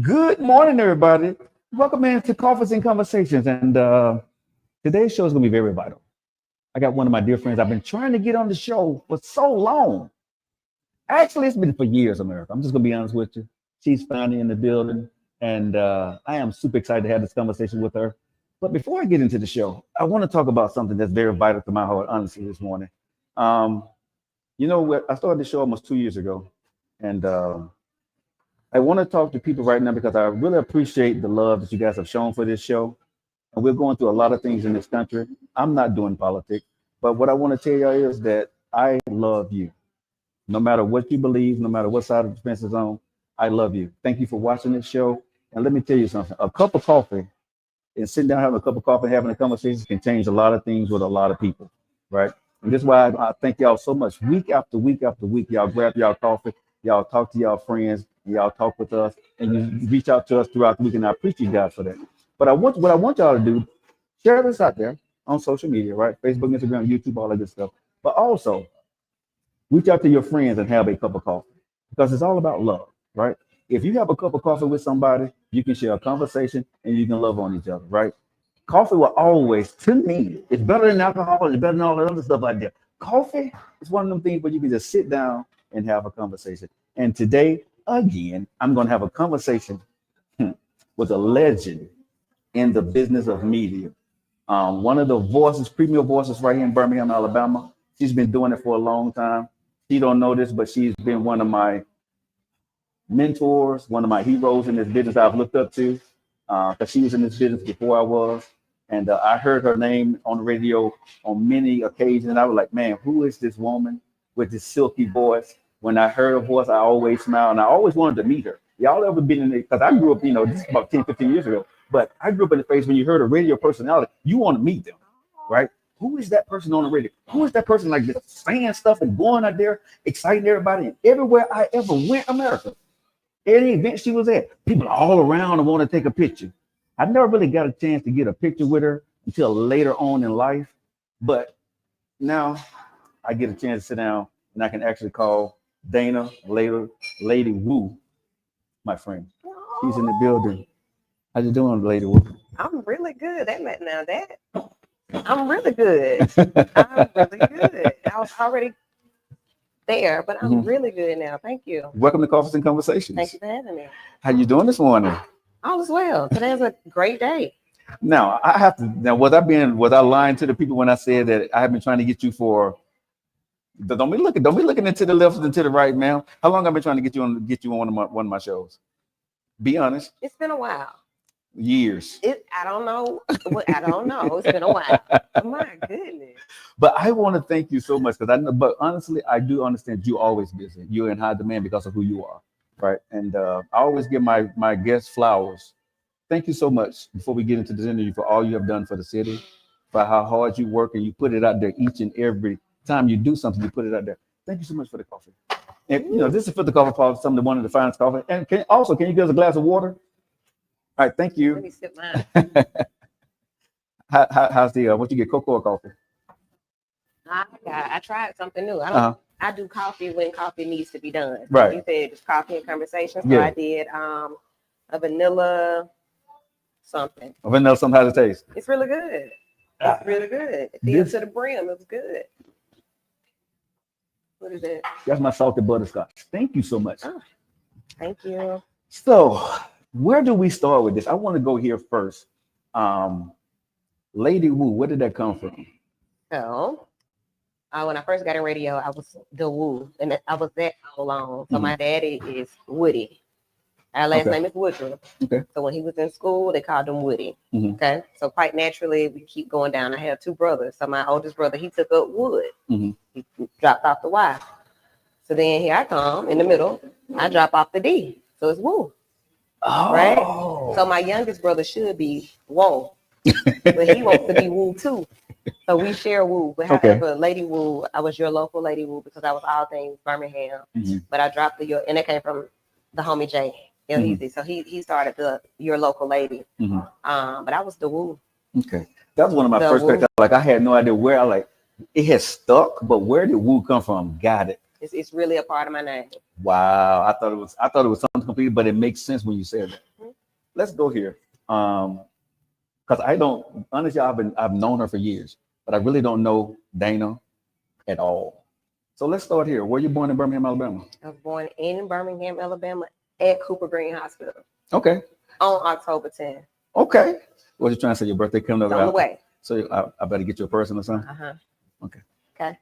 Good morning, everybody. Welcome into Coffees and Conversations. And today's show is going to be very vital. I got one of my dear friends I've been trying to get on the show for so long. Actually, it's been for years, America. I'm just going to be honest with you. She's finally in the building, and I am super excited to have this conversation with her. But before I get into the show, I want to talk about something that's very vital to my heart, honestly, this morning. I started the show almost 2 years ago, and I want to talk to people right now because I really appreciate the love that you guys have shown for this show. And we're going through a lot of things in this country. I'm not doing politics, but what I want to tell y'all is that I love you. No matter what you believe, no matter what side of the fence is on, I love you. Thank you for watching this show. And let me tell you something, a cup of coffee and sitting down having a cup of coffee, having a conversation can change a lot of things with a lot of people, right? And this is why I thank y'all so much. Week after week after week, y'all grab y'all coffee, y'all talk to y'all friends, y'all talk with us, and you reach out to us throughout the week, and I appreciate you guys for that. But what I want y'all to do, share this out there on social media, right? Facebook, Instagram, YouTube, all that good stuff. But also, reach out to your friends and have a cup of coffee because it's all about love, right? If you have a cup of coffee with somebody, you can share a conversation and you can love on each other, right? Coffee will always, to me, it's better than alcohol, it's better than all that other stuff out there. Coffee is one of them things where you can just sit down and have a conversation. And today, again, I'm going to have a conversation with a legend in the business of media. One of the voices, premier voices right here in Birmingham, Alabama. She's been doing it for a long time. She don't know this, but she's been one of my mentors, one of my heroes in this business I've looked up to, because she was in this business before I was. And I heard her name on the radio on many occasions. And I was like, man, who is this woman with this silky voice? When I heard her voice, I always smiled, and I always wanted to meet her. Y'all ever been in it? Because I grew up, this is about 10, 15 years ago, but I grew up in the phase when you heard a radio personality, you want to meet them, right? Who is that person on the radio? Who is that person like this, saying stuff and going out there, exciting everybody? And everywhere I ever went, America, any event she was at, people are all around and want to take a picture. I never really got a chance to get a picture with her until later on in life, but now I get a chance to sit down and I can actually call Dana, later Lady Wu, my friend. She's in the building. How you doing, Lady Wu? I'm really good. I'm really good. I'm really good. I was already there, but I'm really good now. Thank you. Welcome to Coffees and Conversations. Thank you for having me. How you doing this morning? All is well. Today's a great day. Now I have to. Now was I lying to the people when I said that I have been trying to get you for? Don't be looking into the left and to the right, man. How long I've been trying to get you on one of my shows? Be honest. It's been a while. Years. I don't know. I don't know. It's been a while. Oh my goodness. But I want to thank you so much because but honestly, I do understand you're always busy. You're in high demand because of who you are, right? And I always give my guests flowers. Thank you so much before we get into this interview for all you have done for the city, for how hard you work and you put it out there each and every time you do something, you put it out there. Thank you so much for the coffee. And this is for the coffee pot, one of the finest coffee. And can you give us a glass of water? All right, thank you. Let me sip mine. How's the what you get, cocoa or coffee? I tried something new. I do coffee when coffee needs to be done. Right. You said it's coffee and conversation. So I did a vanilla something. A vanilla something. How's it taste? It's really good. It's really good. It filled to the brim. It was good. What is that? That's my salted butterscotch. Thank you so much. Oh, thank you. So, where do we start with this? I want to go here first. Lady Wu, where did that come from? So, when I first got in radio, I was the Wu, and I was that all along. So my daddy is Woody. Our last name is Woodruff. Okay. So when he was in school, they called him Woody. Okay. So quite naturally, we keep going down. I have two brothers. So my oldest brother, he took up Wood. He dropped off the Y. So then here I come in the middle. I drop off the D. So it's Wu. Oh. Right? So my youngest brother should be Whoa. But he wants to be Wu too. So we share Wu. But however, Lady Wu, I was your local Lady Wu because I was all things Birmingham. But I dropped and it came from the homie Jay. Easy. So he started your local lady. But I was the Wu. Okay. That was one of my first questions. Like I had no idea where it has stuck, but where did Wu come from? Got it. It's really a part of my name. Wow. I thought it was something completely, but it makes sense when you said that. let's go here. Because I don't honestly, I've known her for years, but I really don't know Dana at all. So let's start here. Were you born in Birmingham, Alabama? I was born in Birmingham, Alabama, at Cooper Green Hospital Okay. on October 10th. Okay. What you trying to say? Your birthday coming up? It's on the way. So I better get you a person or something. Okay. Okay.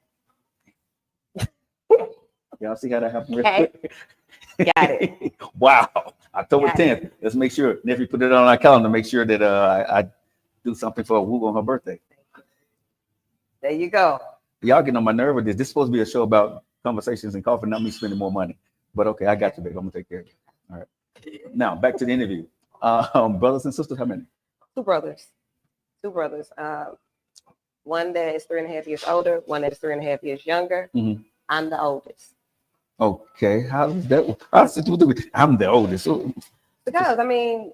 Y'all see how that happened? Okay. Got it. Wow. October Got 10th. Let's make sure. Nephew put it on our calendar. Make sure that I do something for Woo on her birthday. There you go. Y'all getting on my nerve with this. This is supposed to be a show about conversations and coffee, not me spending more money. But okay, I got you, babe. I'm gonna take care of you. All right. Now back to the interview. Brothers and sisters, how many? Two brothers. One that is 3.5 years older, one that is 3.5 years younger. Mm-hmm. I'm the oldest. Okay, how does that? I'm the oldest. Because I mean,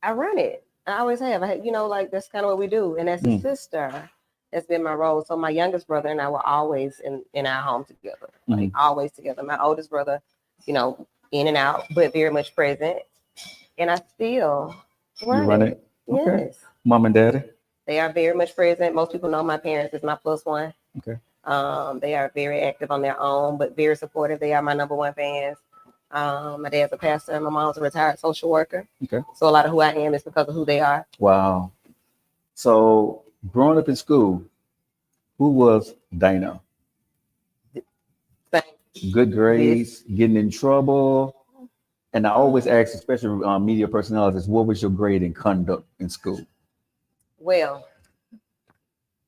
I run it. I always have. Like that's kind of what we do. And as a sister, that's been my role. So my youngest brother and I were always in our home together, like always together. My oldest brother, in and out, but very much present. And I still run it. Okay. Yes. Mom and daddy? They are very much present. Most people know my parents is my plus one. Okay. They are very active on their own, but very supportive. They are my number one fans. My dad's a pastor and my mom's a retired social worker. Okay. So a lot of who I am is because of who they are. Wow. So growing up in school, who was Dana? Good grades, getting in trouble. And I always ask, especially media personalities, what was your grade in conduct in school? Well,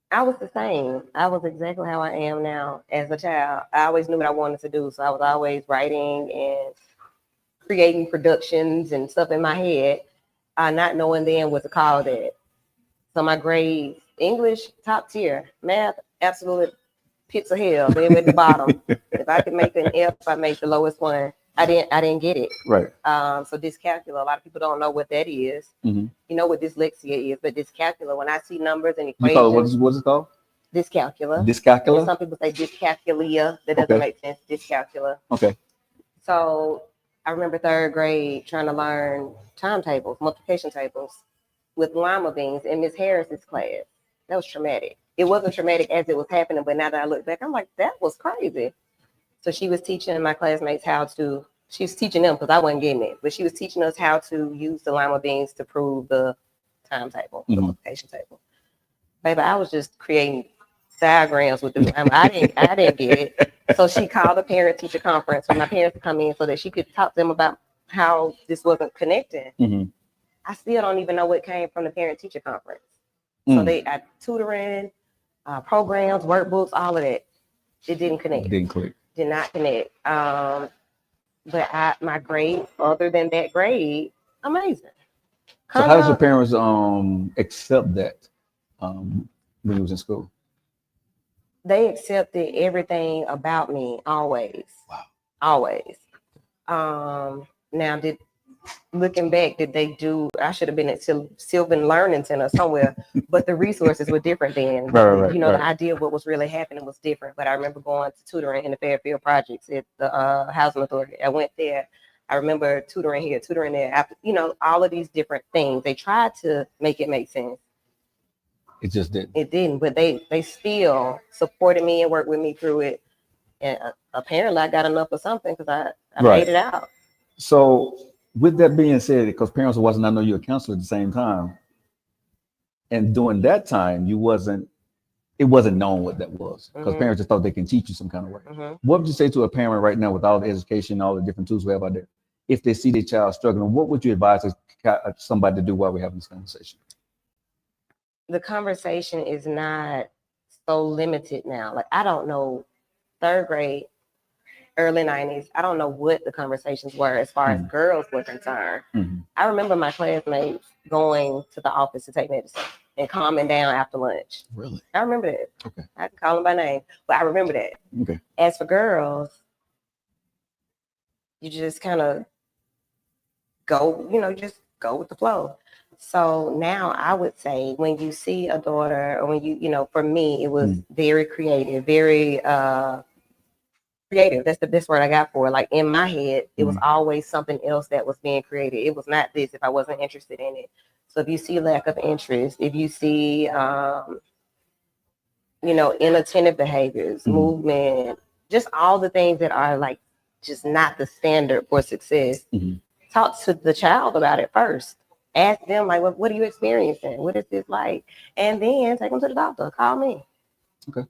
I was the same. I was exactly how I am now as a child. I always knew what I wanted to do. So I was always writing and creating productions and stuff in my head, not knowing then what to call that. So my grades, English, top tier. Math, absolute pits of hell. They were at the bottom. If I could make an F, I made the lowest one. I didn't get it. Right. So dyscalculia, a lot of people don't know what that is. Mm-hmm. You know what dyslexia is, but dyscalculia, when I see numbers and equations. You call it, what is it called? Dyscalculia. Dyscalculia? And some people say dyscalculia. That doesn't make sense. Dyscalculia. Okay. So I remember third grade trying to learn timetables, multiplication tables with lima beans in Miss Harris's class. That was traumatic. It wasn't traumatic as it was happening, but now that I look back, I'm like, that was crazy. So she was teaching my classmates she was teaching them because I wasn't getting it, but she was teaching us how to use the lima beans to prove the timetable, the multiplication table. Baby, I was just creating diagrams with the lima. I didn't get it. So she called a parent-teacher conference for my parents to come in so that she could talk to them about how this wasn't connecting. Mm-hmm. I still don't even know what came from the parent-teacher conference. So I tutoring, programs, workbooks, all of that. It didn't connect. Didn't click. Did not connect. But my grade, other than that grade, amazing. So how did your parents accept that when you was in school? They accepted everything about me always. Wow. Always. Now looking back, I should have been at Sylvan Learning Center somewhere, but the resources were different then. Right, the idea of what was really happening was different. But I remember going to tutoring in the Fairfield projects at the Housing Authority. I went there. I remember tutoring here, tutoring there. After, all of these different things. They tried to make it make sense. It just didn't. It didn't, but they still supported me and worked with me through it. And apparently I got enough of something because I made it out. So with that being said, because parents wasn't, I know you're a counselor at the same time, and during that time, it wasn't known what that was, because parents just thought they can teach you some kind of way. Mm-hmm. What would you say to a parent right now with all the education, all the different tools we have out there, if they see their child struggling? What would you advise somebody to do while we're having this conversation? The conversation is not so limited now. Like, I don't know, third grade, early 90s, I don't know what the conversations were as far as girls were concerned. Mm-hmm. I remember my classmates going to the office to take medicine and calming down after lunch. Really? I remember that. Okay. I can call them by name, but I remember that. Okay. As for girls, you just kind of go, just go with the flow. So now I would say when you see a daughter, or when for me, it was very creative, very creative. That's the best word I got for it. Like in my head, it was always something else that was being created. It was not this if I wasn't interested in it. So if you see lack of interest, if you see, inattentive behaviors, movement, just all the things that are like just not the standard for success, talk to the child about it first. Ask them like, what are you experiencing? What is this like? And then take them to the doctor. Call me. Okay,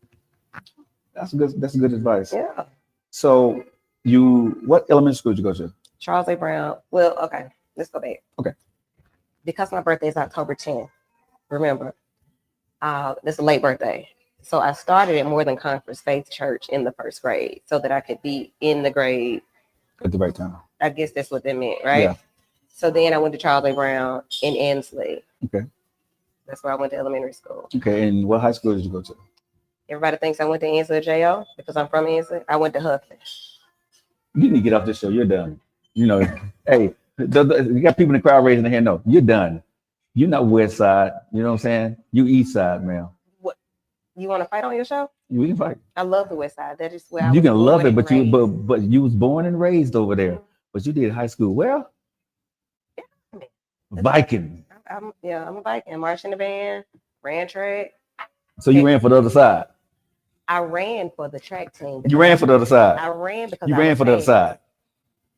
that's good advice. Yeah. So what elementary school did you go to? Charles A. Brown. Well, okay, let's go back. Okay. Because my birthday is October 10th, remember, that's a late birthday. So I started at More Than Conference Faith Church in the first grade so that I could be in the grade at the right time. I guess that's what that meant, right? Yeah. So then I went to Charles A. Brown in Ansley. Okay. That's where I went to elementary school. Okay, and what high school did you go to? Everybody thinks I went to Ansley or J.O. because I'm from Ansley. I went to Huffman. You need to get off this show. You're done. Hey, you got people in the crowd raising their hand. No, you're done. You're not West Side. You know what I'm saying? You East Side, man. What? You want to fight on your show? We can fight. I love the West Side. That is where you can love it, but you was born and raised over there. But you did high school well. Yeah. Viking. I'm a Viking. Marched in the band, ran track. So you ran for the other side. I ran for the track team. You ran for the other side. I ran because you ran for the other side.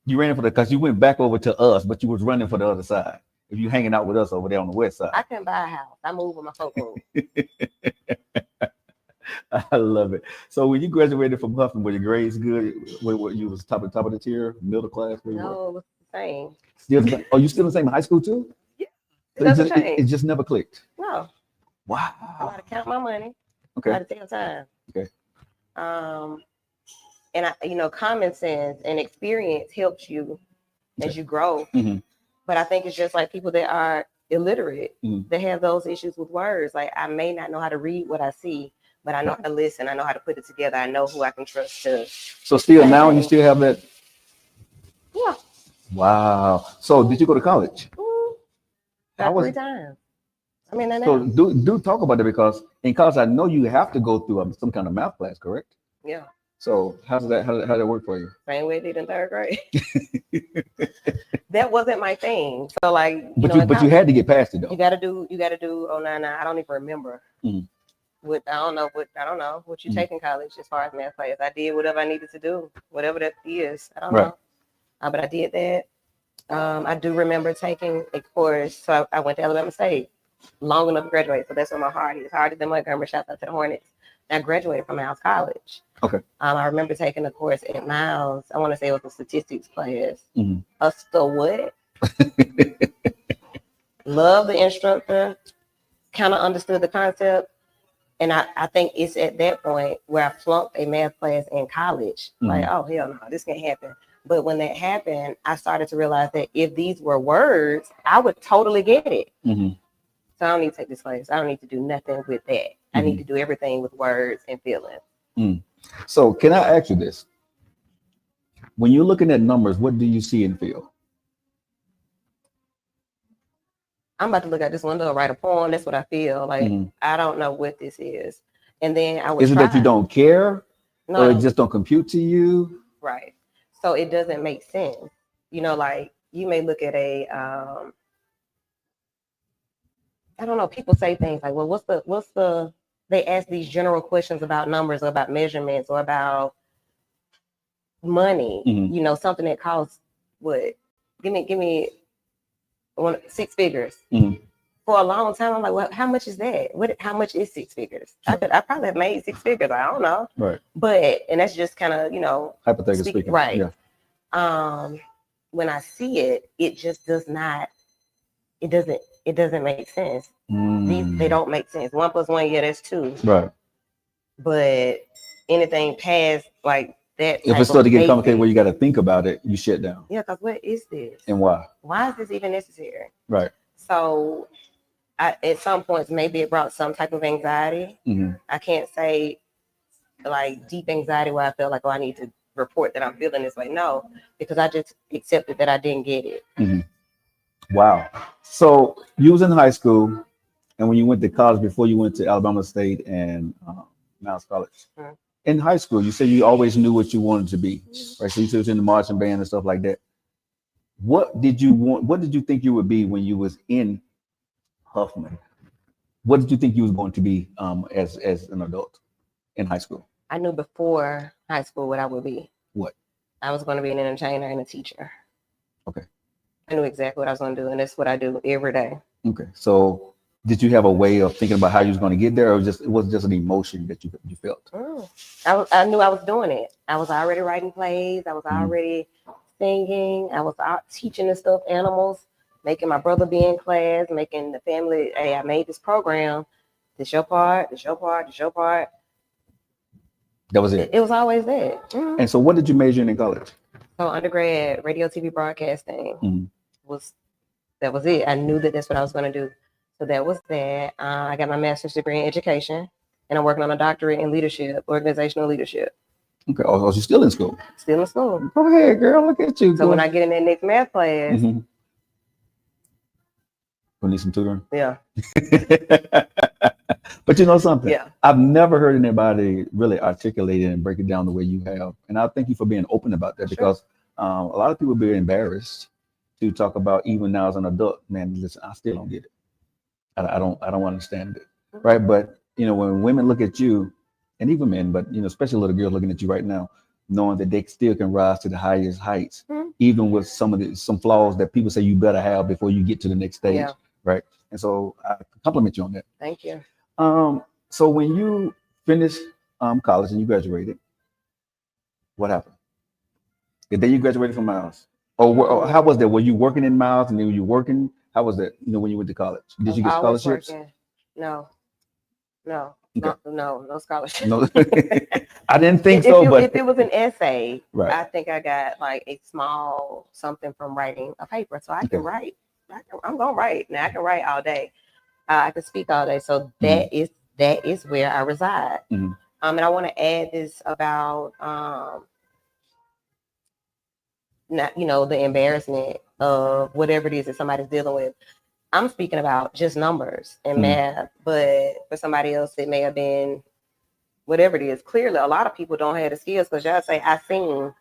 You ran for because you went back over to us, but you was running for the other side. If you hanging out with us over there on the west side. I couldn't buy a house. I moved with my folk group. I love it. So when you graduated from Huffman, were your grades good? What you was top of the tier, middle class? No, it was the same. You still the same in high school too? Yeah. It just never clicked. No. Wow. I had to count my money. Okay. I had to tell time. Okay. And common sense and experience helps you as you grow. But I think it's just like people that are illiterate, they have those issues with words. Like I may not know how to read what I see, but I know how to listen. I know how to put it together. I know who I can trust to. So still now you still have that? Yeah. Wow. So did you go to college? About 3 times. I mean, so do talk about it because in college I know you have to go through some kind of math class, correct? Yeah. So how did that work for you? Same way it did in 3rd grade. That wasn't my thing. So like, but you had to get past it though. You got to do 099. I don't even remember. I don't know what you take in college as far as math class. I did whatever I needed to do, whatever that is. I don't know. But I did that. I do remember taking a course. So I went to Alabama State long enough to graduate. So that's where my heart is. Harder than Montgomery. Shout out to the Hornets. I graduated from Miles College. Okay. I remember taking a course at Miles. I want to say it was a statistics class. What? Love the instructor. Kind of understood the concept. And I think it's at that point where I flunked a math class in college. Like, oh, hell no, this can't happen. But when that happened, I started to realize that if these were words, I would totally get it. So I don't need to take this class. I don't need to do nothing with that. I need to do everything with words and feelings. So can I ask you this? When you're looking at numbers, what do you see and feel? I'm about to look out this window and write a poem. That's what I feel. Like, I don't know what this is. And then I would Is it that you don't care? No. Or it just don't compute to you? Right. So it doesn't make sense. Like you may look at I don't know, people say things like, well, what's the, they ask these general questions about numbers or about measurements or about money, something that costs what? Give me 6 figures. For a long time, I'm like, well, how much is that? How much is 6 figures? I probably have made 6 figures. I don't know. Right. But, and that's just kind of, hypothetically speaking. Right. Yeah. When I see it, it just does not, it doesn't make sense. They don't make sense. 1 + 1, yeah, that's 2. Right. But anything past like that, if it's starting to get complicated where you got to think about it, you shut down. Yeah, because what is this? And why? Why is this even necessary? Right. So at some points, maybe it brought some type of anxiety. I can't say like deep anxiety where I felt like, oh, I need to report that I'm feeling this way. No, because I just accepted that I didn't get it. Wow. So you was in high school, and when you went to college before you went to Alabama State and Miles College, in high school, you said you always knew what you wanted to be, right? So you said you was in the marching band and stuff like that. What did you want? What did you think you would be when you was in Huffman? What did you think you was going to be as an adult in high school? I knew before high school what I would be. What? I was going to be an entertainer and a teacher. Okay. I knew exactly what I was going to do, and that's what I do every day. Okay. So did you have a way of thinking about how you was going to get there, or it was just an emotion that you felt? I knew I was doing it. I was already writing plays. I was already singing. I was out teaching the stuffed animals, making my brother be in class, making the family. Hey, I made this program. This your part. This your part. This your part. That was it. It was always that. And so, what did you major in college? So undergrad, radio, TV broadcasting that was it. I knew that that's what I was going to do. So that was that. I got my master's degree in education, and I'm working on a doctorate in leadership, organizational leadership. Okay. Oh, you're still in school? Still in school. Go ahead, girl. Look at you. So when I get in that next math class, we'll need some tutoring. Yeah. But you know something? Yeah. I've never heard anybody really articulate it and break it down the way you have. And I thank you for being open about that, because a lot of people be embarrassed to talk about, even now as an adult. Man, listen, I still don't get it. I don't understand it. Right. But you know, when women look at you, and even men, but you know, especially little girls looking at you right now, knowing that they still can rise to the highest heights, even with some flaws that people say you better have before you get to the next stage. Yeah. Right. And so I compliment you on that. Thank you. So when you finished college and you graduated, what happened? And then you graduated from Miles. Or how was that? Were you working in Miles and then were you working? How was that? You know, when you went to college, did you get scholarships? No scholarships. No, I didn't think so. But if it was an essay, right. I think I got like a small something from writing a paper, so I can write. I'm gonna write now. I can write all day. I can speak all day. So that is where I reside. And I want to add this about not, you know, the embarrassment of whatever it is that somebody's dealing with. I'm speaking about just numbers and math, but for somebody else, it may have been whatever it is. Clearly, a lot of people don't have the skills, because y'all say, I sing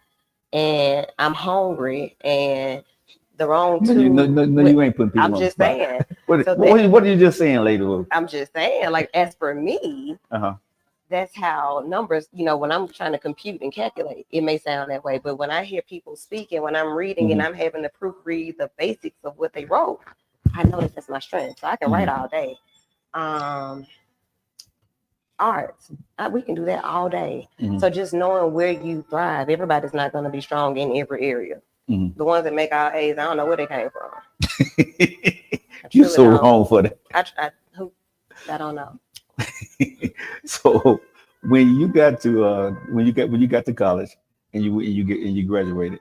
and I'm hungry and the wrong two. No, you ain't putting people on. I'm just saying. What are you just saying, Lady Wu? I'm just saying, like, as for me, that's how numbers, you know, when I'm trying to compute and calculate, it may sound that way. But when I hear people speaking, when I'm reading and I'm having to proofread the basics of what they wrote, I know that's my strength. So I can write all day. Arts, we can do that all day. So just knowing where you thrive, everybody's not going to be strong in every area. The ones that make our A's, I don't know where they came from. You're so wrong for that. I don't know. So when you got to college and you graduated,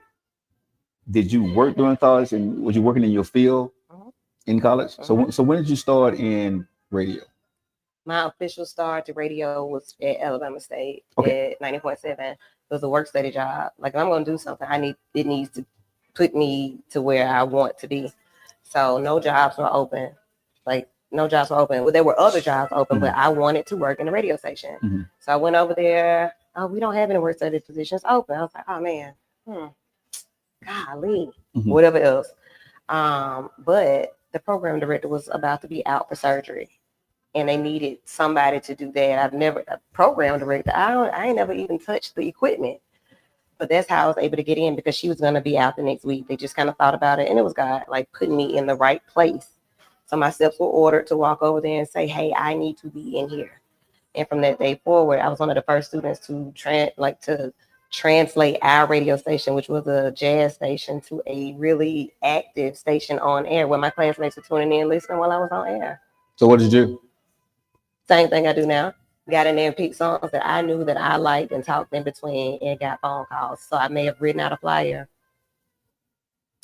did you work during college, and was you working in your field in college? So when did you start in radio? My official start to radio was at Alabama State at 90.7. It was a work study job. Like, if I'm going to do something, it needs to put me to where I want to be. So no jobs were open. Well, there were other jobs open, but I wanted to work in the radio station. So I went over there. Oh, we don't have any work study positions open. I was like, oh man, golly, whatever else. But the program director was about to be out for surgery, and they needed somebody to do that. A program director. I ain't never even touched the equipment, but that's how I was able to get in, because she was going to be out the next week. They just kind of thought about it, and it was God, like, putting me in the right place. So my steps were ordered to walk over there and say, hey, I need to be in here. And from that day forward, I was one of the first students to translate our radio station, which was a jazz station, to a really active station on air, where my classmates were tuning in, listening while I was on air. So what did you do? Same thing I do now. Got in there and picked songs that I knew that I liked and talked in between, and got phone calls. So I may have written out a flyer.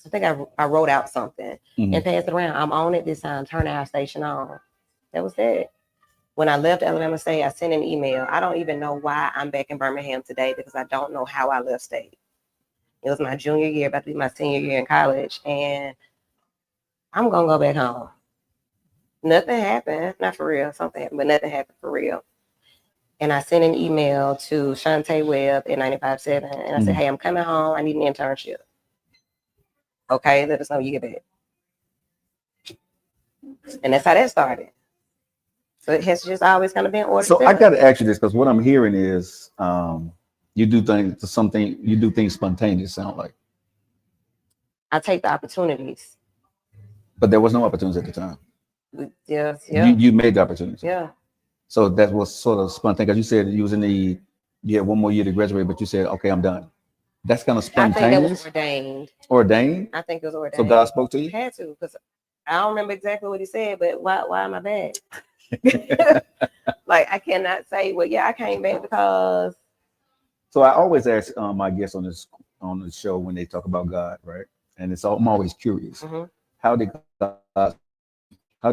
I think I wrote out something and passed it around. I'm on it this time. Turn our station on. That was it. When I left Alabama State, I sent an email. I don't even know why I'm back in Birmingham today, because I don't know how I left state. It was my junior year, about to be my senior year in college, and I'm going to go back home. Nothing happened. Not for real. Something happened, but nothing happened for real. And I sent an email to Shantae Webb at 95.7. And I said, hey, I'm coming home. I need an internship. Okay, let us know you get back. And that's how that started. So it has just always kind of been ordered. So I got to ask you this, because what I'm hearing is you do things spontaneous, sound like. I take the opportunities. But there was no opportunities at the time. Yeah. You made the opportunities. Yeah. So that was sort of spontaneous, because you said you had one more year to graduate, but you said, okay, I'm done. That's kind of spontaneous. I think that was ordained. Ordained? I think it was ordained. So God spoke to you? Had to, because I don't remember exactly what he said, but why am I back? Like, I cannot say, well, yeah, I came back because. So I always ask my guests on the show when they talk about God, right? And I'm always curious. Mm-hmm. How do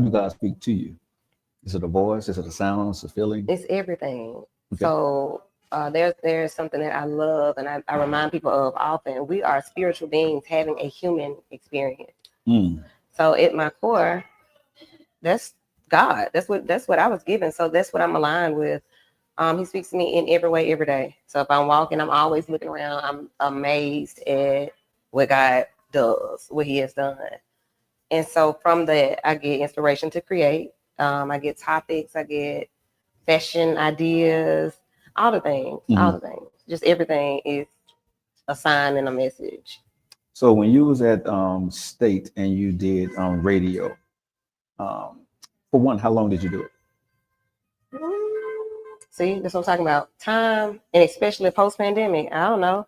God speak to you? Is it a voice? Is it a sound? Is it a feeling? It's everything. Okay. So there's something that I love, and I remind people of often. We are spiritual beings having a human experience. So at my core, that's God. That's what I was given. So that's what I'm aligned with. He speaks to me in every way, every day. So if I'm walking, I'm always looking around. I'm amazed at what God does, what He has done. And so from that, I get inspiration to create. I get topics. I get fashion ideas. All the things. Just everything is a sign and a message. So when you was at State and you did radio, for one, how long did you do it? See, that's what I'm talking about. Time, and especially post-pandemic. I don't know.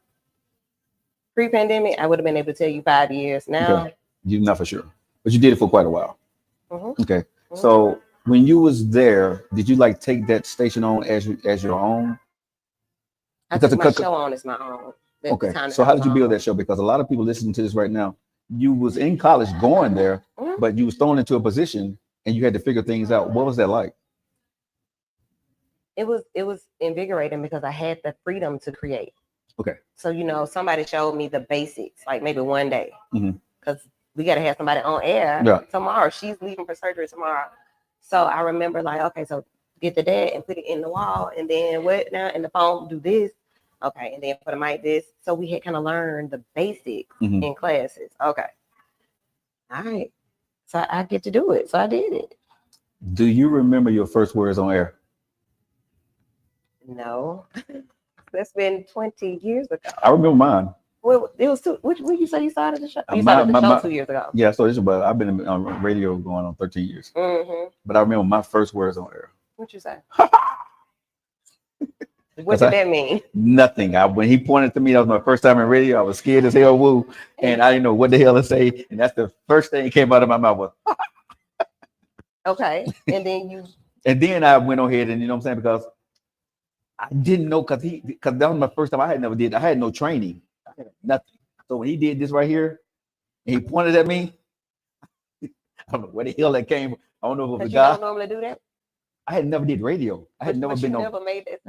Pre-pandemic, I would have been able to tell you 5 years. Now, you're not for sure, but you did it for quite a while. Mm-hmm. Okay, mm-hmm. So when you was there, did you like take that station on as your own? I took my show on as my own. Okay, so how did you build that show? Because a lot of people listening to this right now, you was in college going there, mm-hmm. but you was thrown into a position and you had to figure things out. What was that like? It was invigorating because I had the freedom to create. Okay. So, somebody showed me the basics, like maybe one day, because mm-hmm. we got to have somebody on air tomorrow. She's leaving for surgery tomorrow. So I remember like, okay, so get the dad and put it in the wall, and then what now? And the phone do this. Okay. And then put a mic this. So we had kind of learned the basics mm-hmm. in classes. Okay. All right. So I get to do it. So I did it. Do you remember your first words on air? No, that's been 20 years ago. I remember mine. Well, it was when you say you started the show? You started the show 2 years ago. Yeah, so but I've been on radio going on 13 years. Mm-hmm. But I remember my first words on air. What you say? What did that mean? Nothing. When he pointed to me, that was my first time in radio. I was scared as hell, woo, and I didn't know what the hell to say. And that's the first thing that came out of my mouth was. Okay, and then you. And then I went on ahead, and you know what I'm saying, because I didn't know, because that was my first time. I had no training, nothing. So when he did this right here, and he pointed at me, I don't know where the hell that came. I don't know if it was a guy. You don't normally do that. I had never did radio. I had never been on.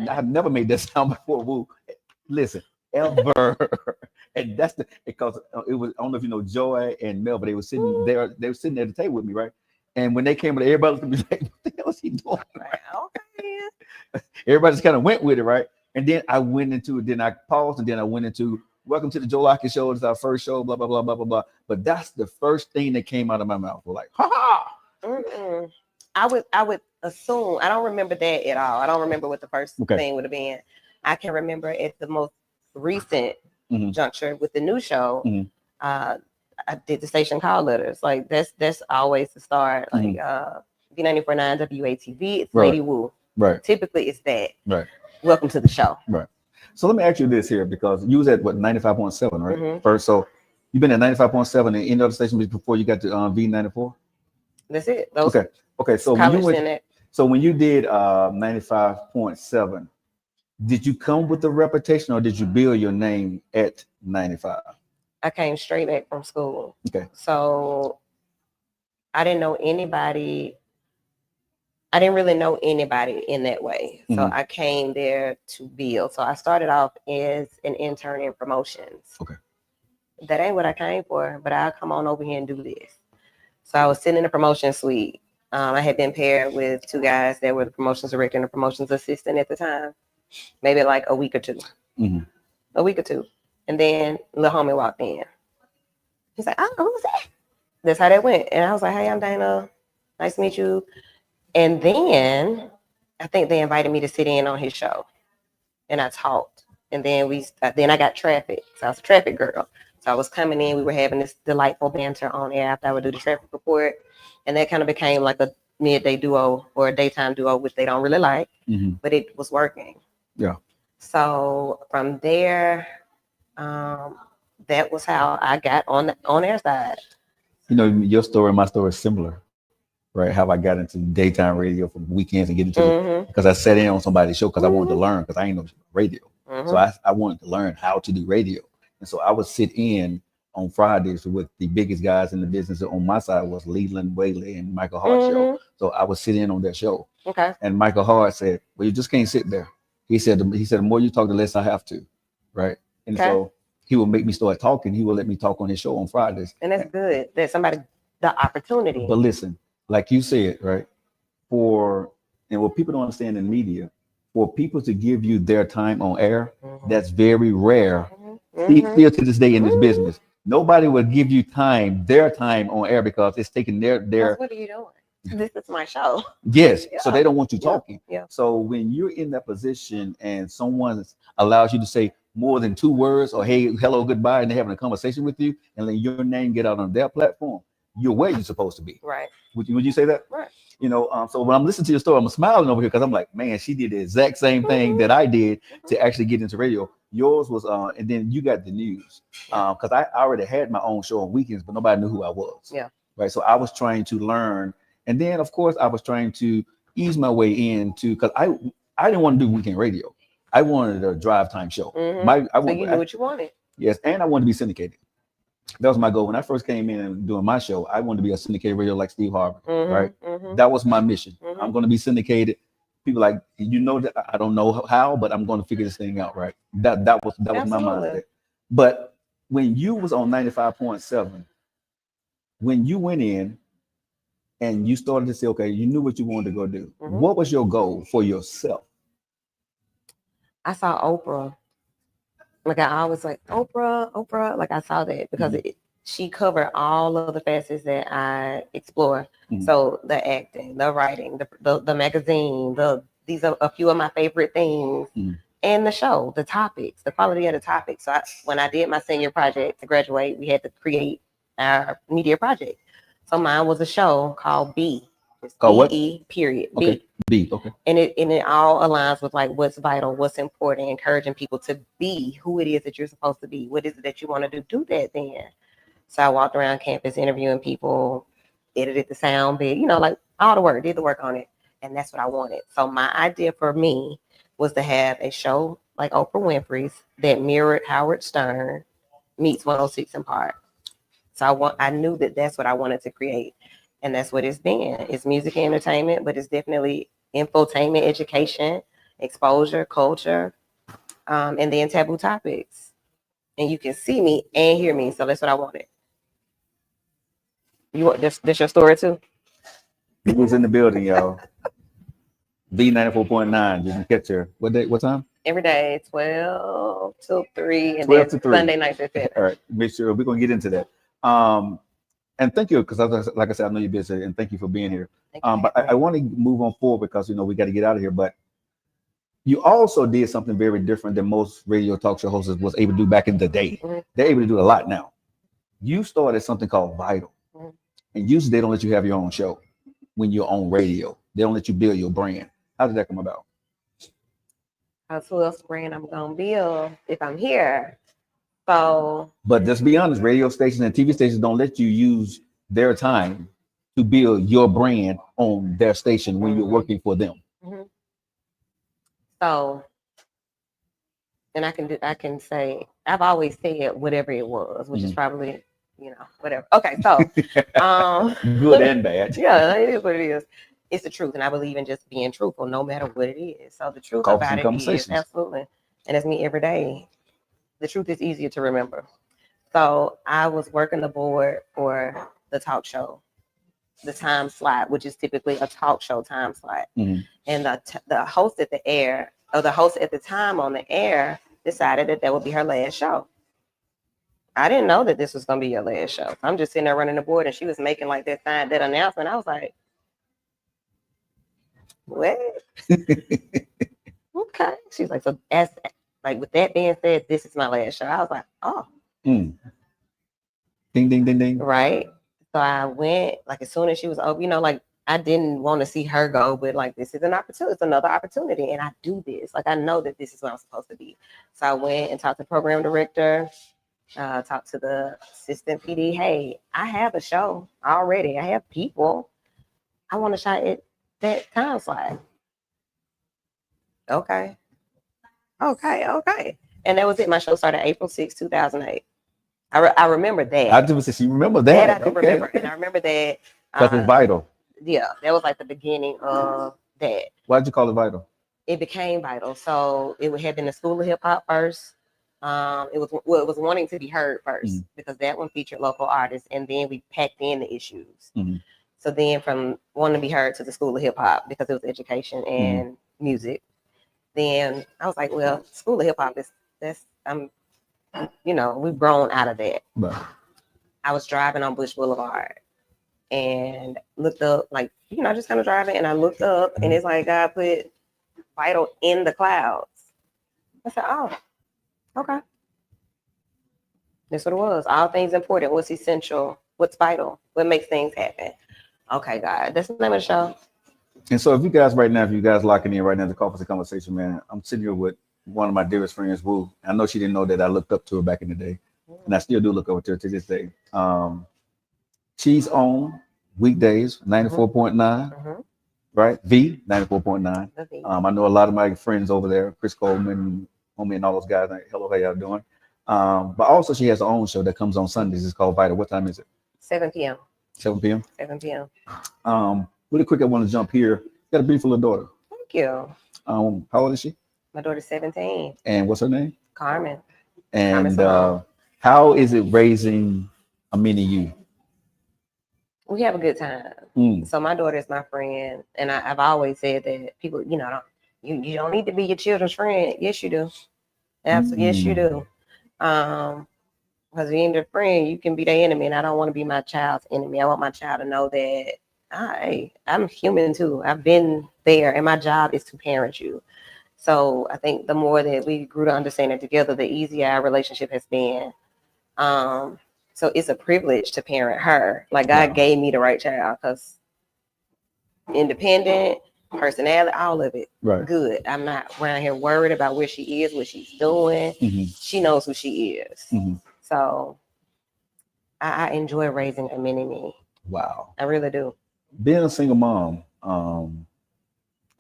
I have never made that sound before. Woo. Listen, ever. And that's because it was. I don't know if you know Joy and Mel, but they were sitting there. They were sitting at the table with me, right? And when they came, everybody looked at me like, "What the hell is he doing?" Okay. Everybody just kind of went with it, right? And then I went into it. Then I paused, and then I went into "Welcome to the Joe Lockett Show." It's our first show. Blah blah blah blah blah blah. But that's the first thing that came out of my mouth. We're like, "Ha ha!" Mm-mm. I would assume. I don't remember that at all. I don't remember what the first thing would have been. I can remember at the most recent juncture with the new show. I did the station call letters. Like that's always the start. Like B94.9 WATV. It's Lady Woo. Right. Typically, it's that. Right. Welcome to the show. Right. So let me ask you this here, because you was at 95.7, right? First, so you've been at 95.7 and any other station before you got to V94. That's it. Okay. So when you did 95.7, did you come with the reputation, or did you build your name at 95? I came straight back from school. Okay. So I didn't know anybody. I didn't really know anybody in that way. So I came there to build. So I started off as an intern in promotions. Okay. That ain't what I came for, but I'll come on over here and do this. So I was sitting in the promotion suite. I had been paired with two guys that were the promotions director and the promotions assistant at the time, maybe like a week or two. Mhm. A week or two. And then Lil Homie walked in. He's like, oh, who's that? That's how that went. And I was like, hey, I'm Dana. Nice to meet you. And then I think they invited me to sit in on his show. And I talked. And then I got traffic. So I was a traffic girl. So I was coming in. We were having this delightful banter on air after I would do the traffic report. And that kind of became like a midday duo or a daytime duo, which they don't really like. Mhm. But it was working. Yeah. So from there, that was how I got on their side. You know, your story and my story is similar, right? How I got into daytime radio for weekends and get into it because I sat in on somebody's show because I wanted to learn because I ain't know radio. So I wanted to learn how to do radio. And so I would sit in on Fridays with the biggest guys in the business. On my side was Leland Whaley and Michael Hart show. So I would sit in on their show. Okay. And Michael Hart said, well, you just can't sit there. He said, the more you talk, the less I have to. Right. And so he will make me start talking. He will let me talk on his show on Fridays. And that's good that somebody, the opportunity. But listen, like you said, right? And what people don't understand in media, for people to give you their time on air, that's very rare. Still to this day in this business, nobody will give you their time on air because it's taking their. What are you doing? This is my show. Yes. Yeah. So they don't want you talking. Yeah. So when you're in that position and someone allows you to say more than 2 words or hey, hello, goodbye, and they're having a conversation with you, and then your name get out on their platform, you're where you're supposed to be. Right. Would you say that? Right. You know, so when I'm listening to your story, I'm smiling over here because I'm like, man, she did the exact same thing that I did to actually get into radio. Yours was, and then you got the news because I already had my own show on weekends, but nobody knew who I was. Yeah. Right. So I was trying to learn. And then, of course, I was trying to ease my way into because I didn't want to do weekend radio. I wanted a drive time show. So you knew what you wanted. Yes. And I wanted to be syndicated. That was my goal. When I first came in and doing my show, I wanted to be a syndicated radio like Steve Harvey, right? That was my mission. I'm going to be syndicated. People like, you know, that I don't know how, but I'm going to figure this thing out, right? That was my mindset. But when you was on 95.7, when you went in and you started to say, okay, you knew what you wanted to go do. What was your goal for yourself? I saw Oprah. Like I always like Oprah. Like I saw that because she covered all of the facets that I explore. So the acting, the writing, the magazine, these are a few of my favorite things, and the show, the topics, the quality of the topics. So when I did my senior project to graduate, we had to create our media project. So mine was a show called B. Called B-E, period. Okay. B. Okay. And it all aligns with like what's vital, what's important, encouraging people to be who it is that you're supposed to be. What is it that you want to do? Do that then. So I walked around campus interviewing people, edited the sound bit, you know, like all the work, did the work on it. And that's what I wanted. So my idea for me was to have a show like Oprah Winfrey's that mirrored Howard Stern meets 106 in Park. So I knew that that's what I wanted to create. And that's what it's been. It's music and entertainment, but it's definitely infotainment, education, exposure, culture, and then taboo topics. And you can see me and hear me. So that's what I wanted. You want this your story too? It was in the building, y'all. B94.9. You can catch her. What time? Every day, 12 till 3, and 12 then to 3. Sunday nights at 7. All right, make sure we're gonna get into that. And thank you, because like I said, I know you're busy, and thank you for being here. But I want to move on forward because we got to get out of here. But you also did something very different than most radio talk show hosts was able to do back in the day. They're able to do a lot now. You started something called Vital, and usually they don't let you have your own show when you're on radio. They don't let you build your brand. How did that come about? Who else brand I'm gonna build if I'm here? So, but just be honest, radio stations and TV stations don't let you use their time to build your brand on their station when you're working for them. So, and I can say I've always said whatever it was, which is probably whatever. Okay, so good and bad. Yeah, it is what it is. It's the truth, and I believe in just being truthful, no matter what it is. So the truth about it is absolutely, and it's me every day. The truth is easier to remember. So I was working the board for the talk show the time slot, which is typically a talk show time slot. Mhm. And the host at the air, or the host at the time on the air, decided that would be her last show. I didn't know that this was gonna be your last show. I'm just sitting there running the board, and she was making like that announcement. I was like, what? Okay. She's like, so as like with that being said, this is my last show. I was like, oh. Mm. Ding, ding, ding, ding. Right. So I went, like, as soon as she was over, you know, like, I didn't want to see her go, but like, this is an opportunity. It's another opportunity. And I do this. Like, I know that this is what I'm supposed to be. So I went and talked to the program director, talked to the assistant PD. Hey, I have a show already. I have people. I want to shot it that time slot. Okay. And that was it. My show started April 6, 2008. I remember that. I just said, you remember that? I do remember. And I remember that. Because it's vital. Yeah, that was like the beginning of that. Why'd you call it vital? It became vital. So it had been the School of Hip Hop first. It was wanting to be heard first because that one featured local artists, and then we packed in the issues. So then from wanting to be heard to the School of Hip Hop because it was education and music. Then I was like, well, School of Hip Hop we've grown out of that. Right. I was driving on Bush Boulevard and looked up, like, just kind of driving, and I looked up and it's like God put vital in the clouds. I said, oh, okay. That's what it was. All things important. What's essential? What's vital? What makes things happen? Okay, God. That's the name of the show. And so if you guys locking in right now, the Coffee Conversation, man, I'm sitting here with one of my dearest friends, Wu. I know she didn't know that I looked up to her back in the day, and I still do look up to her to this day. She's on weekdays, 94.9, right? V, 94.9. I know a lot of my friends over there, Chris Coleman, homie, and all those guys. Hello, how y'all doing? But also she has her own show that comes on Sundays. It's called Vital. What time is it? 7 p.m. 7 p.m.? 7 p.m. Really quick, I want to jump here. You got a beautiful little daughter. Thank you. How old is she? My daughter's 17. And what's her name? Carmen. And how is it raising a mini you? We have a good time. So my daughter is my friend, and I've always said that people, you don't need to be your children's friend. Yes, you do. Absolutely, yes, you do. Because if you're their friend, you can be their enemy, and I don't want to be my child's enemy. I want my child to know that I'm human too. I've been there, and my job is to parent you. So I think the more that we grew to understand it together, the easier our relationship has been. So it's a privilege to parent her. Like God gave me the right child because independent, personality, all of it, good. I'm not around here worried about where she is, what she's doing. She knows who she is. So I enjoy raising a mini me. Wow. I really do. Being a single mom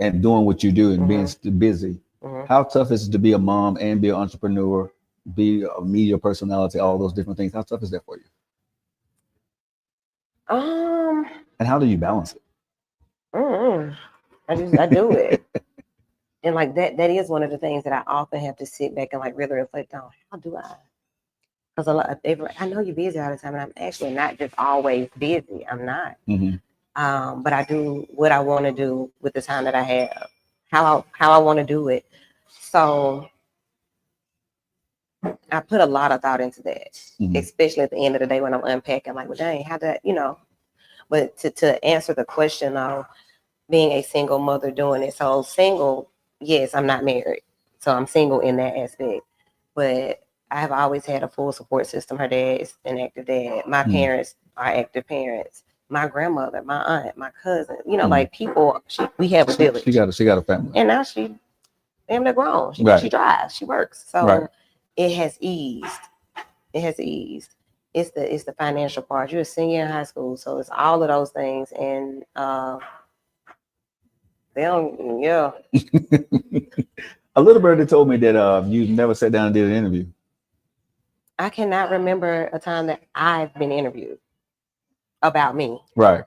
and doing what you do and being busy, how tough is it to be a mom and be an entrepreneur, be a media personality, all those different things? How tough is that for you? And how do you balance it? I do it. And like that is one of the things that I often have to sit back and like really reflect on. How do I? Because I know you're busy all the time, and I'm actually not just always busy. I'm not. But I do what I want to do with the time that I have, how I want to do it. So I put a lot of thought into that, especially at the end of the day when I'm unpacking. Like, well, dang, how that, But to answer the question of being a single mother doing it, so single, yes, I'm not married, so I'm single in that aspect. But I have always had a full support system. Her dad is an active dad. My parents are active parents. My grandmother, my aunt, my cousin, like people, we have a village. She got a family. And now they're grown. She drives, she works. So it has eased. It's the financial part. You're a senior in high school, so it's all of those things. And they don't, A little birdie told me that you never sat down and did an interview. I cannot remember a time that I've been interviewed about me. Right.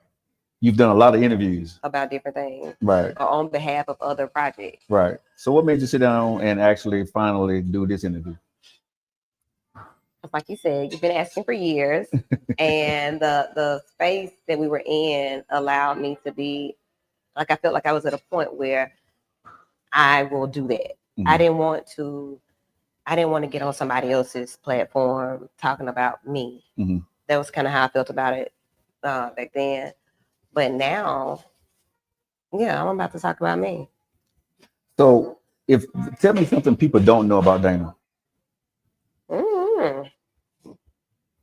You've done a lot of interviews. About different things. Right. Or on behalf of other projects. Right. So what made you sit down and actually finally do this interview? because like you said, you've been asking for years, and the space that we were in allowed me to be like I felt like I was at a point where I will do that. Mhm. I didn't want to get on somebody else's platform talking about me. Mhm. That was kind of how I felt about it back then. But now, yeah, I'm about to talk about me. So, tell me something people don't know about Dana.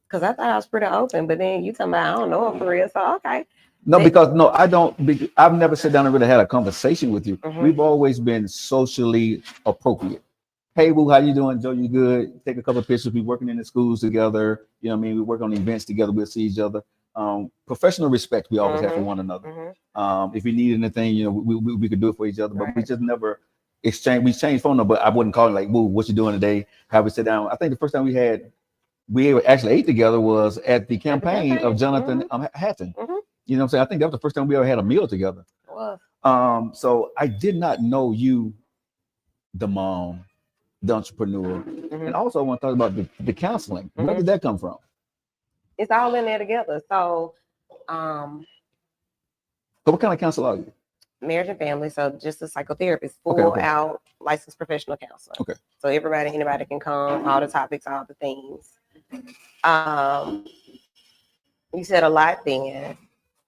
Because I thought I was pretty open, but then you talking about I don't know her for real. So okay. No, because no, I don't. I've never sat down and really had a conversation with you. Mhm. We've always been socially appropriate. Hey, Boo, how you doing? Joe, you good? Take a couple of pictures. We working in the schools together. You know what I mean? We work on events together. We'll see each other. Professional respect we always have for one another. If we need anything, you know, we could do it for each other. But we just never exchange. We changed phone number. I wouldn't call it like, Boo, what you doing today? How we sit down? I think the first time we actually ate together was at the campaign of Jonathan Hatton. You know what I'm saying? I think that was the first time we ever had a meal together. So I did not know you, the mom, the entrepreneur. And also I want to talk about the counseling. Where did that come from? It's all in there together. So what kind of counselor are you? Marriage and family. So just a psychotherapist, full out licensed professional counselor. Okay. So anybody can come, all the topics, all the things. You said a lot then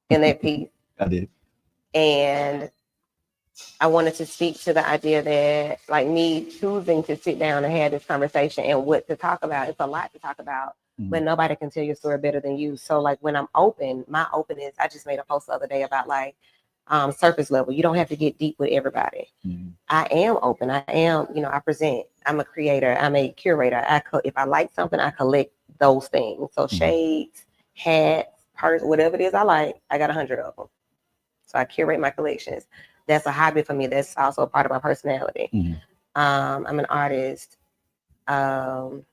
in that piece. I did. And I wanted to speak to the idea that like me choosing to sit down and have this conversation and what to talk about. It's a lot to talk about, but nobody can tell your story better than you. So like when I'm open, my openness, I just made a post the other day about like surface level. You don't have to get deep with everybody. I am open. I am, I present. I'm a creator. I'm a curator. If I like something, I collect those things. So shades, hats, purse, whatever it is I like, I got 100 of them. So I curate my collections. That's a hobby for me. That's also a part of my personality. I'm an artist. And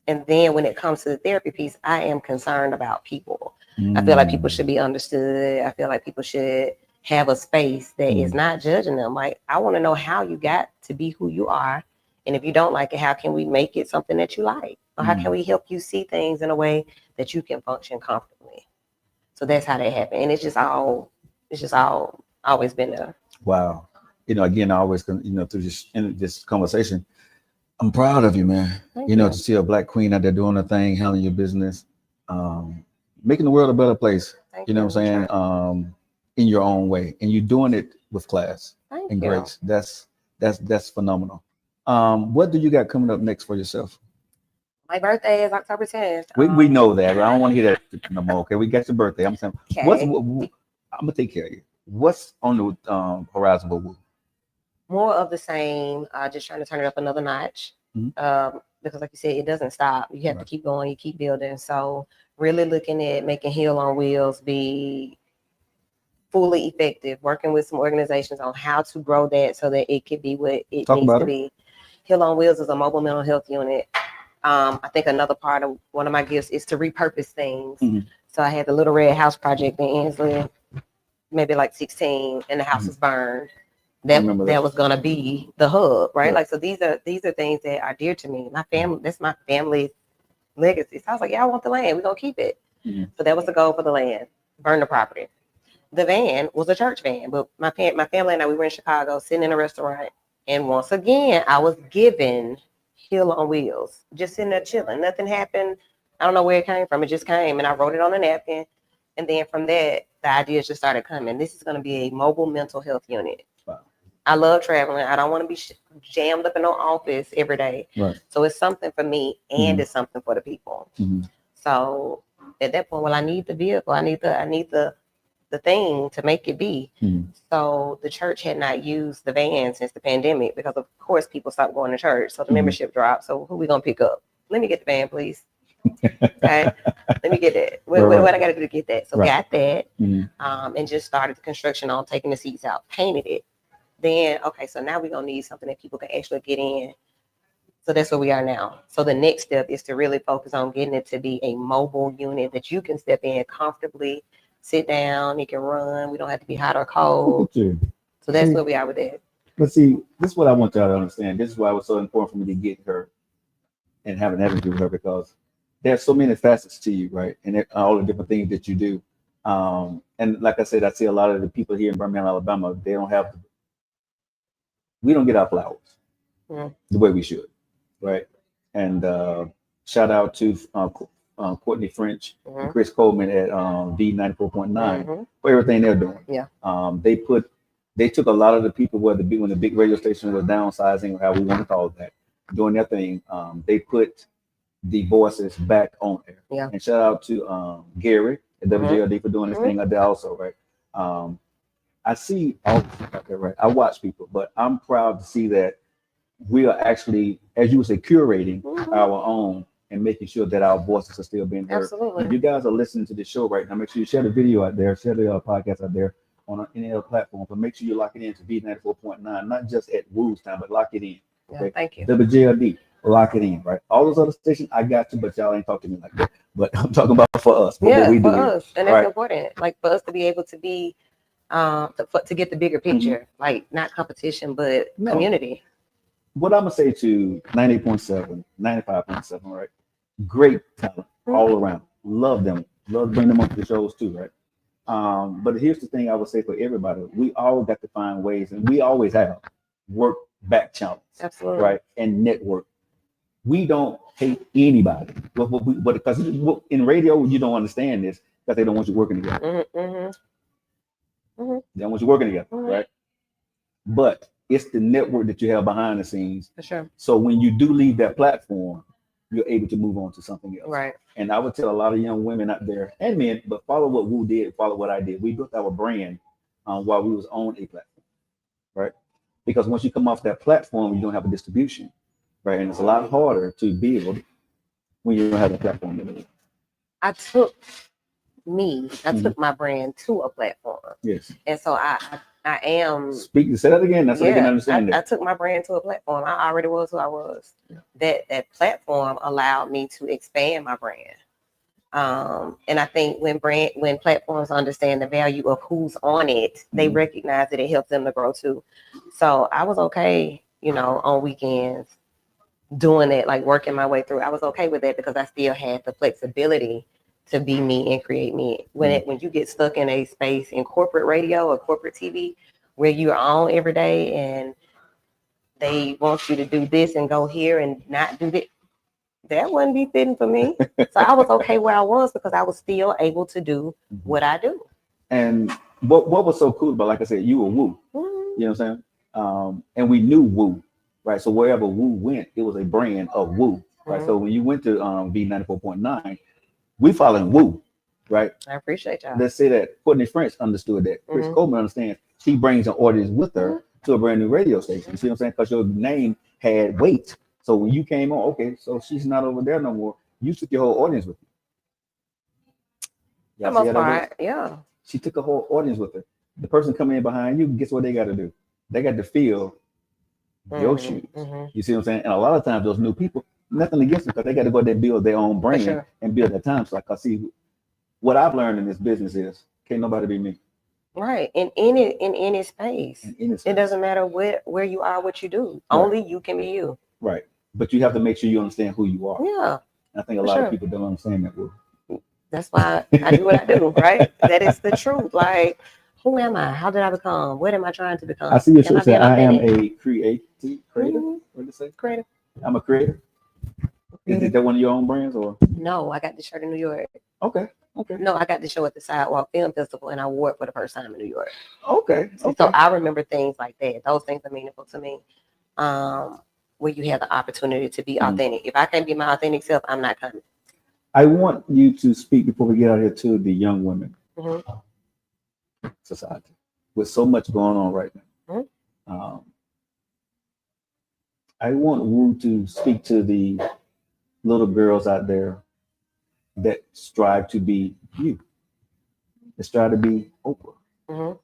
then when it comes to the therapy piece, I am concerned about people. I feel like people should be understood. I feel like people should have a space that is not judging them. Like, I want to know how you got to be who you are. And if you don't like it, how can we make it something that you like? Or how can we help you see things in a way that you can function comfortably? So that's how that happened. And it's just all always been there. Wow. Again, I always, through this conversation, I'm proud of you, man. Thank you. To see a Black queen out there doing her thing, handling your business, making the world a better place. What I'm saying? In your own way, and you're doing it with class and grace. That's phenomenal. What do you got coming up next for yourself? My birthday is October 10th. We know that, but I don't want to hear that no more. Okay, we got your birthday. I'm saying, I'm gonna take care of you. What's on the horizon for Woo? More of the same. Just trying to turn it up another notch. Because, like you said, it doesn't stop. You have to keep going. You keep building. So, really looking at making Heal on Wheels be fully effective. Working with some organizations on how to grow that so that it could be what it needs to be. Heal on Wheels is a mobile mental health unit. I think another part of one of my gifts is to repurpose things. So I had the Little Red House project in Ansley, maybe like 16, and the house was burned. That was gonna be the hub, right? Like, so these are things that are dear to me. My family, that's my family's legacy. So I was like, yeah, I want the land. We're gonna keep it. So that was the goal for the land. Burn the property. The van was a church van, but my family and I, we were in Chicago, sitting in a restaurant, and once again, I was given Heal on Wheels, just sitting there chilling. Nothing happened. I don't know where it came from. It just came, and I wrote it on a napkin. And then from that, the ideas just started coming. This is going to be a mobile mental health unit. Wow. I love traveling. I don't want to be jammed up in no office every day. So it's something for me, and it's something for the people. So at that point, I need the vehicle. I need the thing to make it be. So the church had not used the van since the pandemic because, of course, people stopped going to church. So the membership dropped. So who we going to pick up? Let me get the van, please. Okay. Let me get that. What I got to do to get that? So got that. And just started the construction on taking the seats out, painted it. Then, okay, so now we're going to need something that people can actually get in. So that's where we are now. So the next step is to really focus on getting it to be a mobile unit that you can step in comfortably, sit down, you can run. We don't have to be hot or cold. So that's where we are with it. But see, this is what I want y'all to understand. This is why it was so important for me to get her and having that interview with her because there's so many facets to you, right? And all the different things that you do. And like I said, I see a lot of the people here in Birmingham, Alabama, we don't get our flowers the way we should, right? And shout out to Courtney French and Chris Coleman at V94.9 for everything they're doing. Yeah. They took a lot of the people when the big radio stations were downsizing, or how we want to call that, doing their thing. They put the voices back on air. Yeah. And shout out to Gary at WJLD for doing this thing out there also, right? I see all out there, right? I watch people, but I'm proud to see that we are actually, as you would say, curating our own and making sure that our voices are still being heard. Absolutely. If you guys are listening to this show right now, make sure you share the video out there, share the podcast out there on any other platform, but make sure you lock it into V94.9, not just at Woo's time, but lock it in. Yeah, Okay? thank you. WJLD, lock it in, right? All those other stations, I got you, but y'all ain't talking to me like that. But I'm talking about for us, for what we do. For us, and that's right? important. Like for us to be able to be, to get the bigger picture, like not competition, but community. What I'm gonna say to 98.7, 95.7, right? Great talent all around. Love them. Love bringing them up to the shows too, right? But here's the thing I would say for everybody: we all got to find ways, and we always have work back channels, Absolutely, right? And network. We don't hate anybody, but because in radio you don't understand this because they don't want you working together. They don't want you working together, right? But it's the network that you have behind the scenes. For sure. So when you do leave that platform, you're able to move on to something else. Right. And I would tell a lot of young women out there and men, but follow what Woo did, follow what I did. We built our brand while we was on a platform, right? Because once you come off that platform, you don't have a distribution, right? And it's a lot harder to build when you don't have a platform. I took my brand to a platform. Yes. And so I am. Say that again. That's so they can understand I took my brand to a platform. I already was who I was. Yeah. That platform allowed me to expand my brand. And I think when platforms understand the value of who's on it, they recognize that it helps them to grow too. So I was okay, on weekends doing it, like working my way through. I was okay with that because I still had the flexibility to be me and create me. When you get stuck in a space in corporate radio or corporate TV where you're on every day and they want you to do this and go here and not do that wouldn't be fitting for me. So I was okay where I was because I was still able to do what I do. And what was so cool about, like I said, you were Woo. You know what I'm saying? And we knew Woo, right? So wherever Woo went, it was a brand of Woo, right? So when you went to V94.9, we following Woo, right? I appreciate y'all. Let's say that Courtney French understood that. Chris Coleman understands. She brings an audience with her to a brand new radio station. You see what I'm saying? Because your name had weight. So when you came on, okay, so she's not over there no more. You took your whole audience with you. For the most part, yeah. She took a whole audience with her. The person coming in behind you, guess what they got to do? They got to feel your shoes. You see what I'm saying? And a lot of times those new people, nothing against them, because they got to go there and build their own brand and build their time. So I can see what I've learned in this business is can't nobody be me. Right. In any space. It doesn't matter where you are, what you do. Right. Only you can be you. Right. But you have to make sure you understand who you are. Yeah. And I think a lot of people don't understand that. That's why I do what I do, right? That is the truth. Like, who am I? How did I become? What am I trying to become? I see your shirt say, I am a creator. What did it say? Creator. I'm a creator. Is that one of your own brands or? No, I got the shirt in New York. Okay. No, I got the show at the Sidewalk Film Festival and I wore it for the first time in New York. Okay. So I remember things like that. Those things are meaningful to me. Where you have the opportunity to be authentic. If I can't be my authentic self, I'm not coming. I want you to speak before we get out here to the young women society with so much going on right now. I want Woo to speak to the little girls out there that strive to be you, that strive to be Oprah.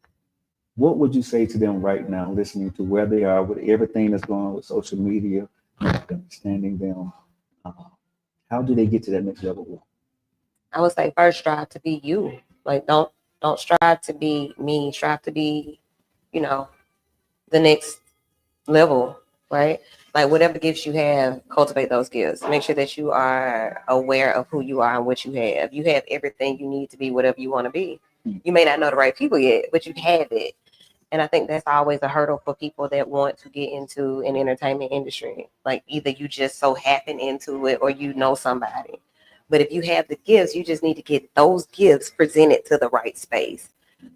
What would you say to them right now, listening to where they are with everything that's going on with social media, understanding them? How do they get to that next level? I would say first strive to be you. Like don't strive to be me. Strive to be, the next level, right? Like whatever gifts you have, cultivate those gifts. Make sure that you are aware of who you are and what you have. You have everything you need to be whatever you want to be. You may not know the right people yet, but you have it. And I think that's always a hurdle for people that want to get into an entertainment industry. Like either you just so happen into it or you know somebody. But if you have the gifts, you just need to get those gifts presented to the right space.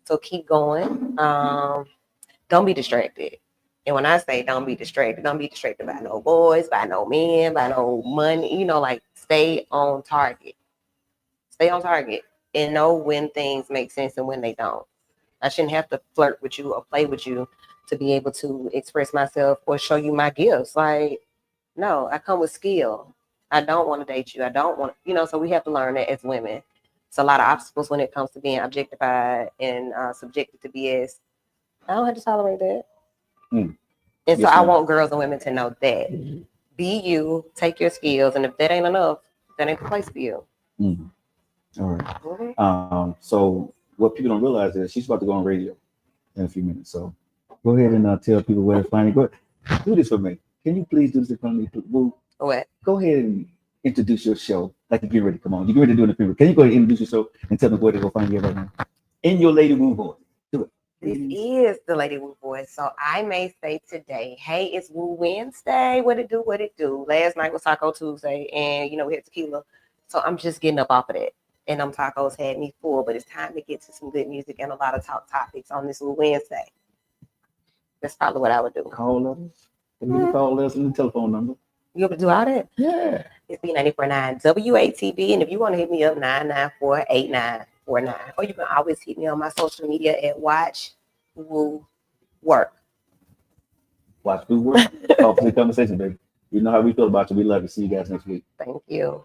So keep going. Don't be distracted. And when I say don't be distracted by no boys, by no men, by no money. Like stay on target. Stay on target and know when things make sense and when they don't. I shouldn't have to flirt with you or play with you to be able to express myself or show you my gifts. Like, no, I come with skill. I don't want to date you. I don't want, so we have to learn that as women. It's a lot of obstacles when it comes to being objectified and subjected to BS. I don't have to tolerate that. And Yes, so I ma'am. want girls and women to know that. Be you, take your skills, and if that ain't enough, that ain't the place for you. Mhm. All right. Mhm. So what people don't realize is she's about to go on radio in a few minutes. So go ahead and tell people where to find you. Go do this for me. Can you please do this for me? Woo. What? Go ahead and introduce your show. Like you get ready. Come on. You get ready to do it in a few minutes. Can you go ahead and introduce your show and tell them where to go find you right now? In your Lady Woo voice. Do it. This is the Lady Woo voice. So I may say today, hey, it's Woo Wednesday. What it do? Last night was Taco Tuesday, and we had tequila. So I'm just getting up off of that. And them tacos had me full, but it's time to get to some good music and a lot of talk topics on this Woo Wednesday. That's probably what I would do. Call us. Can you call us and the telephone number? You able to do all that? Yeah. It's B949 WATB. And if you want to hit me up, 994-8949. Or you can always hit me on my social media at Watch Woo Work. Watch Woo Work. Call for the conversation, baby. You know how we feel about you. We love to see you guys next week. Thank you.